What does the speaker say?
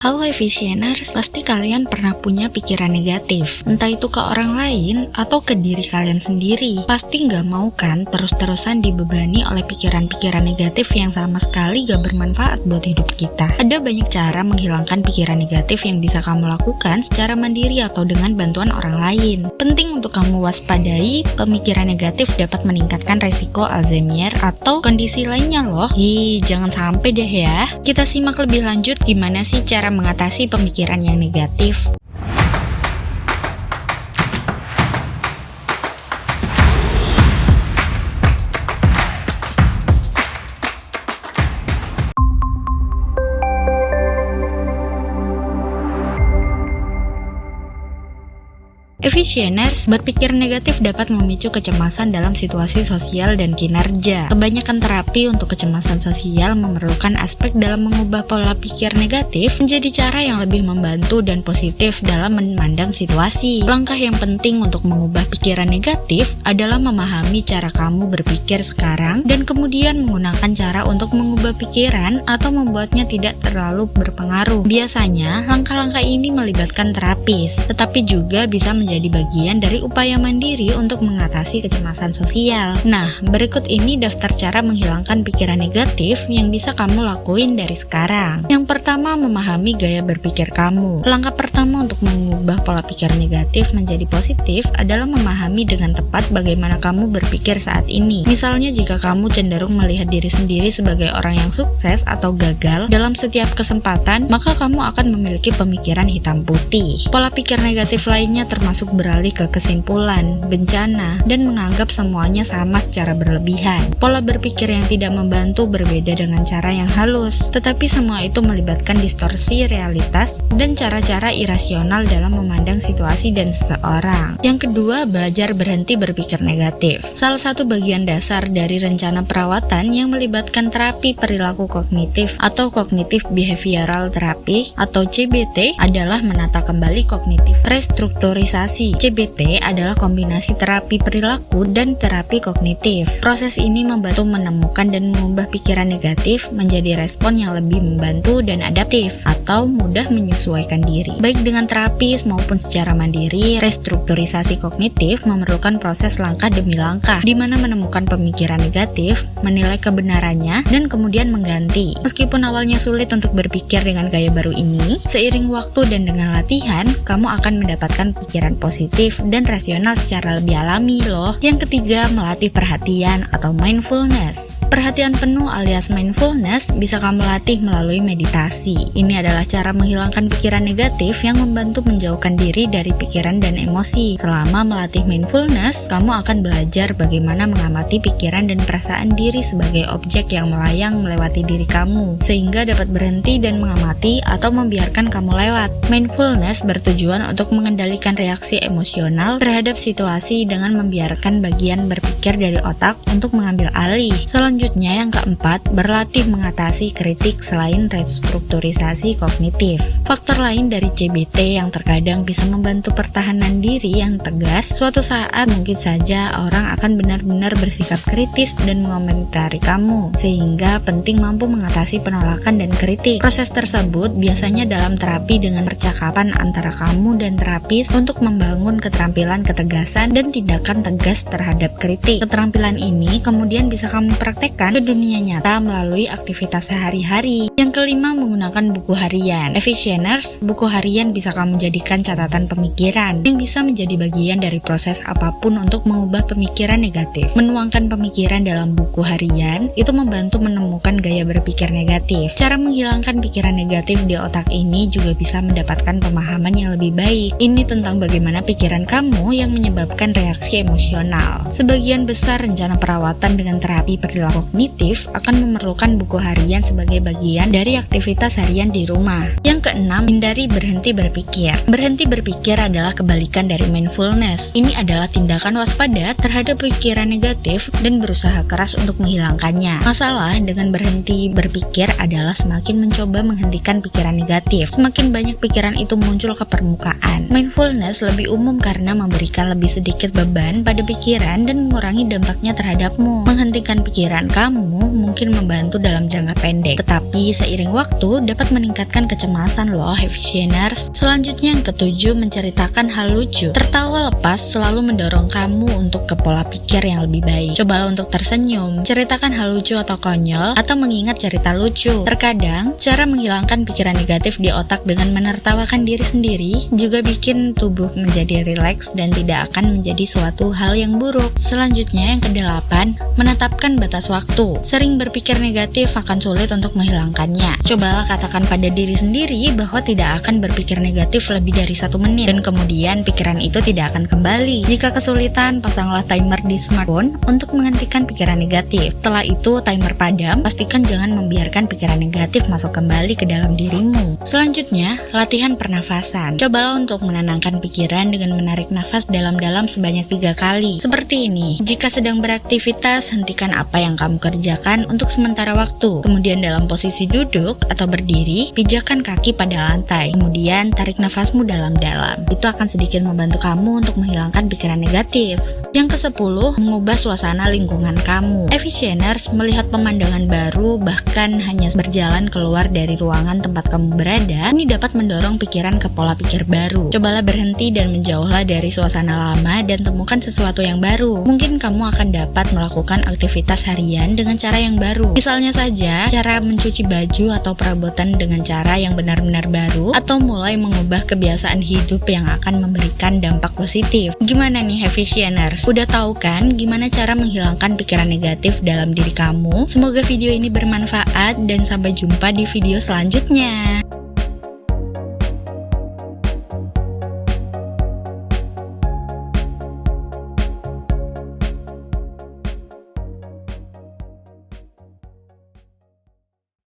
Halo Efficieners, pasti kalian pernah punya pikiran negatif, entah itu ke orang lain atau ke diri kalian sendiri. Pasti nggak mau kan terus-terusan dibebani oleh pikiran-pikiran negatif yang sama sekali gak bermanfaat buat hidup kita. Ada banyak cara menghilangkan pikiran negatif yang bisa kamu lakukan secara mandiri atau dengan bantuan orang lain. Penting untuk kamu waspadai, pemikiran negatif dapat meningkatkan resiko Alzheimer atau kondisi lainnya loh. Jangan sampai deh ya. Kita simak lebih lanjut gimana sih cara mengatasi pemikiran yang negatif. Efficieners, berpikir negatif dapat memicu kecemasan dalam situasi sosial dan kinerja. Kebanyakan terapi untuk kecemasan sosial memerlukan aspek dalam mengubah pola pikir negatif menjadi cara yang lebih membantu dan positif dalam memandang situasi. Langkah yang penting untuk mengubah pikiran negatif adalah memahami cara kamu berpikir sekarang dan kemudian menggunakan cara untuk mengubah pikiran atau membuatnya tidak terlalu berpengaruh. Biasanya, langkah-langkah ini melibatkan terapis, tetapi juga bisa menjadi bagian dari upaya mandiri untuk mengatasi kecemasan sosial. Nah, berikut ini daftar cara menghilangkan pikiran negatif yang bisa kamu lakuin dari sekarang. Yang pertama, memahami gaya berpikir kamu. Langkah pertama untuk mengubah pola pikir negatif menjadi positif adalah memahami dengan tepat bagaimana kamu berpikir saat ini. Misalnya, jika kamu cenderung melihat diri sendiri sebagai orang yang sukses atau gagal dalam setiap kesempatan, maka kamu akan memiliki pemikiran hitam putih. Pola pikir negatif lainnya termasuk beralih ke kesimpulan, bencana, dan menganggap semuanya sama secara berlebihan. Pola berpikir yang tidak membantu berbeda dengan cara yang halus, tetapi semua itu melibatkan distorsi realitas dan cara-cara irasional dalam memandang situasi dan seseorang. Yang kedua, belajar berhenti berpikir negatif. Salah satu bagian dasar dari rencana perawatan yang melibatkan terapi perilaku kognitif atau Cognitive Behavioral Therapy atau CBT adalah menata kembali kognitif restrukturisasi. CBT adalah kombinasi terapi perilaku dan terapi kognitif. Proses ini membantu menemukan dan mengubah pikiran negatif menjadi respon yang lebih membantu dan adaptif atau mudah menyesuaikan diri. Baik dengan terapis maupun secara mandiri, restrukturisasi kognitif memerlukan proses langkah demi langkah, di mana menemukan pemikiran negatif, menilai kebenarannya, dan kemudian mengganti. Meskipun awalnya sulit untuk berpikir dengan gaya baru ini, seiring waktu dan dengan latihan, kamu akan mendapatkan pikiran positif dan rasional secara lebih alami loh. Yang ketiga, melatih perhatian atau mindfulness. Perhatian penuh alias mindfulness bisa kamu latih melalui meditasi. Ini adalah cara menghilangkan pikiran negatif yang membantu menjauhkan diri dari pikiran dan emosi. Selama melatih mindfulness, kamu akan belajar bagaimana mengamati pikiran dan perasaan diri sebagai objek yang melayang melewati diri kamu, sehingga dapat berhenti dan mengamati atau membiarkan kamu lewat. Mindfulness bertujuan untuk mengendalikan reaksi emosional terhadap situasi dengan membiarkan bagian berpikir dari otak untuk mengambil alih. Selanjutnya, yang keempat, berlatih mengatasi kritik selain restrukturisasi kognitif. Faktor lain dari CBT yang terkadang bisa membantu pertahanan diri yang tegas, suatu saat mungkin saja orang akan benar-benar bersikap kritis dan mengomentari kamu, sehingga penting mampu mengatasi penolakan dan kritik. Proses tersebut biasanya dalam terapi dengan percakapan antara kamu dan terapis untuk membangun keterampilan ketegasan dan tindakan tegas terhadap kritik. Keterampilan ini kemudian bisa kamu praktekkan ke dunia nyata melalui aktivitas sehari-hari. Yang kelima, menggunakan buku harian. Efficieners, buku harian bisa kamu jadikan catatan pemikiran yang bisa menjadi bagian dari proses apapun untuk mengubah pemikiran negatif. Menuangkan pemikiran dalam buku harian itu membantu menemukan gaya berpikir negatif. Cara menghilangkan pikiran negatif di otak ini juga bisa mendapatkan pemahaman yang lebih baik. Ini tentang bagaimana pikiran kamu yang menyebabkan reaksi emosional. Sebagian besar rencana perawatan dengan terapi perilaku kognitif akan memerlukan buku harian sebagai bagian dari aktivitas harian di rumah. Yang keenam, hindari berhenti berpikir. Berhenti berpikir adalah kebalikan dari mindfulness. Ini adalah tindakan waspada terhadap pikiran negatif dan berusaha keras untuk menghilangkannya. Masalah dengan berhenti berpikir adalah semakin mencoba menghentikan pikiran negatif, semakin banyak pikiran itu muncul ke permukaan. Mindfulness lebih umum karena memberikan lebih sedikit beban pada pikiran dan mengurangi dampaknya terhadapmu. Menghentikan pikiran kamu mungkin membantu dalam jangka pendek, tetapi seiring waktu dapat meningkatkan kecemasan loh, Heaviesieners. Selanjutnya yang ketujuh, menceritakan hal lucu. Tertawa lepas selalu mendorong kamu untuk ke pola pikir yang lebih baik. Cobalah untuk tersenyum, ceritakan hal lucu atau konyol, atau mengingat cerita lucu. Terkadang, cara menghilangkan pikiran negatif di otak dengan menertawakan diri sendiri juga bikin tubuh menjadi rileks dan tidak akan menjadi suatu hal yang buruk. Selanjutnya yang kedelapan, menetapkan batas waktu. Sering berpikir negatif akan sulit untuk menghilangkannya. Cobalah katakan pada diri sendiri bahwa tidak akan berpikir negatif lebih dari 1 menit, dan kemudian pikiran itu tidak akan kembali. Jika kesulitan, pasanglah timer di smartphone untuk menghentikan pikiran negatif. Setelah itu timer padam, pastikan jangan membiarkan pikiran negatif masuk kembali ke dalam dirimu. Selanjutnya, latihan pernafasan. Cobalah untuk menenangkan pikiran dengan menarik nafas dalam-dalam sebanyak 3 kali. Seperti ini. Jika sedang beraktivitas, hentikan apa yang kamu kerjakan untuk sementara waktu. Kemudian dalam posisi duduk atau berdiri, pijakkan kaki pada lantai. Kemudian tarik nafasmu dalam-dalam. Itu akan sedikit membantu kamu untuk menghilangkan pikiran negatif. Yang ke-10, mengubah suasana lingkungan kamu. Heaviesieners, melihat pemandangan baru, bahkan hanya berjalan keluar dari ruangan tempat kamu berada, ini dapat mendorong pikiran ke pola pikir baru. Cobalah berhenti dan menjauhlah dari suasana lama dan temukan sesuatu yang baru. Mungkin kamu akan dapat melakukan aktivitas harian dengan cara yang baru. Misalnya saja, cara mencuci baju atau perabotan dengan cara yang benar-benar baru, atau mulai mengubah kebiasaan hidup yang akan memberikan dampak positif. Gimana nih Heaviesieners? Udah tahu kan gimana cara menghilangkan pikiran negatif dalam diri kamu? Semoga video ini bermanfaat dan sampai jumpa di video selanjutnya.